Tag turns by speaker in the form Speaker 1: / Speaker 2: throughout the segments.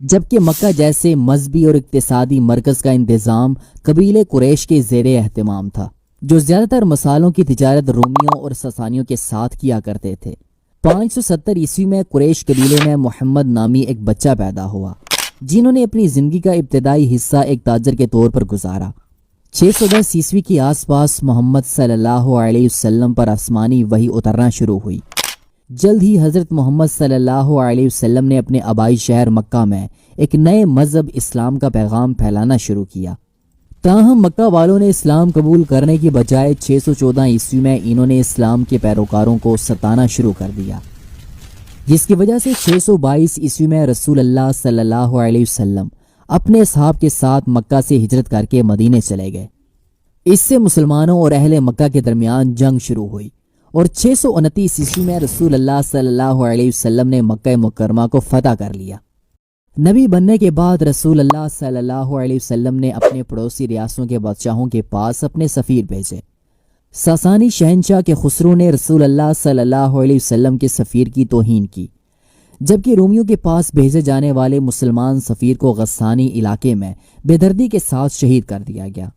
Speaker 1: جبکہ مکہ جیسے مذہبی اور اقتصادی مرکز کا انتظام قبیلے قریش کے زیر اہتمام تھا، جو زیادہ تر مسالوں کی تجارت رومیوں اور ساسانیوں کے ساتھ کیا کرتے تھے۔ 570 عیسوی میں قریش قبیلے میں محمد نامی ایک بچہ پیدا ہوا، جنہوں نے اپنی زندگی کا ابتدائی حصہ ایک تاجر کے طور پر گزارا۔ 610 عیسوی کے آس پاس محمد صلی اللہ علیہ وسلم پر آسمانی وحی اترنا شروع ہوئی۔ جلد ہی حضرت محمد صلی اللہ علیہ وسلم نے اپنے آبائی شہر مکہ میں ایک نئے مذہب اسلام کا پیغام پھیلانا شروع کیا۔ تاہم مکہ والوں نے اسلام قبول کرنے کی بجائے 614 عیسوی میں انہوں نے اسلام کے پیروکاروں کو ستانا شروع کر دیا، جس کی وجہ سے 622 عیسوی میں رسول اللہ صلی اللہ علیہ وسلم اپنے اصحاب کے ساتھ مکہ سے ہجرت کر کے مدینے چلے گئے۔ اس سے مسلمانوں اور اہل مکہ کے درمیان جنگ شروع ہوئی، اور 629 عیسوی میں رسول اللہ صلی اللہ علیہ وسلم نے مکہ مکرمہ کو فتح کر لیا۔ نبی بننے کے بعد رسول اللہ صلی اللہ علیہ وسلم نے اپنے پڑوسی ریاستوں کے بادشاہوں کے پاس اپنے سفیر بھیجے۔ ساسانی شہنشاہ کے خسرو نے رسول اللہ صلی اللہ علیہ وسلم کے سفیر کی توہین کی، جبکہ رومیوں کے پاس بھیجے جانے والے مسلمان سفیر کو غسانی علاقے میں بے دردی کے ساتھ شہید کر دیا گیا،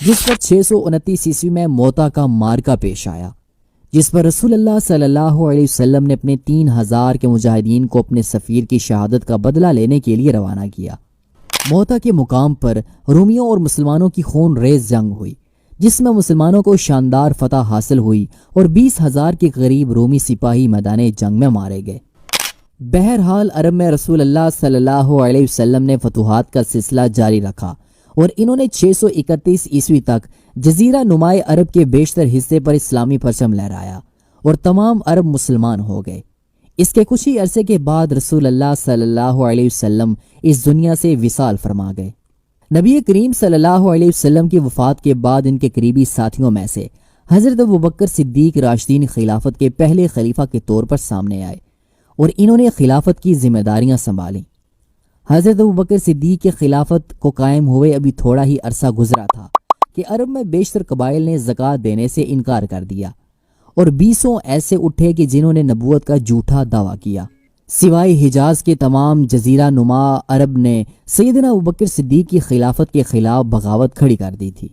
Speaker 1: جس پر 629 عیسوی میں موتا کا مارکا پیش آیا، جس پر رسول اللہ صلی اللہ علیہ وسلم نے اپنے 3000 کے مجاہدین کو اپنے سفیر کی شہادت کا بدلہ لینے کے لیے روانہ کیا۔ موتا کے مقام پر رومیوں اور مسلمانوں کی خون ریز جنگ ہوئی، جس میں مسلمانوں کو شاندار فتح حاصل ہوئی اور 20,000 کے قریب رومی سپاہی میدان جنگ میں مارے گئے۔ بہرحال عرب میں رسول اللہ صلی اللہ علیہ وسلم نے فتوحات کا سلسلہ جاری رکھا، اور انہوں نے 631 عیسوی تک جزیرہ نمائے عرب کے بیشتر حصے پر اسلامی پرچم لہرایا، اور تمام عرب مسلمان ہو گئے۔ اس کے کچھ ہی عرصے کے بعد رسول اللہ صلی اللہ علیہ وسلم اس دنیا سے وصال فرما گئے۔ نبی کریم صلی اللہ علیہ وسلم کی وفات کے بعد ان کے قریبی ساتھیوں میں سے حضرت ابوبکر صدیق راشدین خلافت کے پہلے خلیفہ کے طور پر سامنے آئے، اور انہوں نے خلافت کی ذمہ داریاں سنبھالیں۔ حضرت ابوبکر صدیق کے خلافت کو قائم ہوئے ابھی تھوڑا ہی عرصہ گزرا تھا کہ عرب میں بیشتر قبائل نے زکوٰۃ دینے سے انکار کر دیا، اور 20 ایسے اٹھے کہ جنہوں نے نبوت کا جھوٹا دعویٰ کیا۔ سوائے حجاز کے تمام جزیرہ نما عرب نے سیدنا ابوبکر صدیق کی خلافت کے خلاف بغاوت کھڑی کر دی تھی،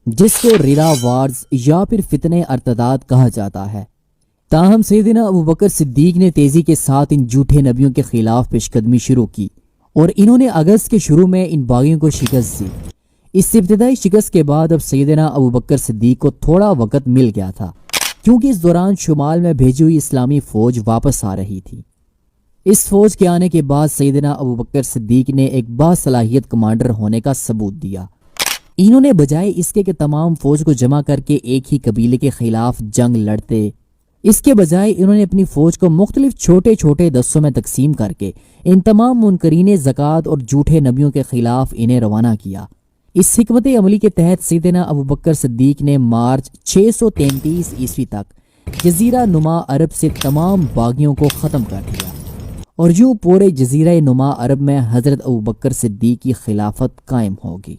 Speaker 1: جس کو ریلا وارز یا پھر فتنہ ارتداد کہا جاتا ہے۔ تاہم سیدنا ابوبکر صدیق نے تیزی کے ساتھ ان جھوٹے نبیوں کے خلاف پیش قدمی شروع کی، اور انہوں نے اگست کے شروع میں ان باغیوں کو شکست دی۔ اس ابتدائی شکست کے بعد اب سیدنا ابوبکر صدیق کو تھوڑا وقت مل گیا تھا، کیونکہ اس دوران شمال میں بھیجی ہوئی اسلامی فوج واپس آ رہی تھی۔ اس فوج کے آنے کے بعد سیدنا ابوبکر صدیق نے ایک باصلاحیت کمانڈر ہونے کا ثبوت دیا۔ انہوں نے بجائے اس کے کہ تمام فوج کو جمع کر کے ایک ہی قبیلے کے خلاف جنگ لڑتے، اس کے بجائے انہوں نے اپنی فوج کو مختلف چھوٹے چھوٹے دستوں میں تقسیم کر کے ان تمام منکرین زکوٰۃ اور جھوٹے نبیوں کے خلاف انہیں روانہ کیا۔ اس حکمت عملی کے تحت سیدنا ابوبکر صدیق نے مارچ 633 عیسوی تک جزیرہ نما عرب سے تمام باغیوں کو ختم کر دیا، اور یوں پورے جزیرہ نما عرب میں حضرت ابوبکر صدیق کی خلافت قائم ہوگی۔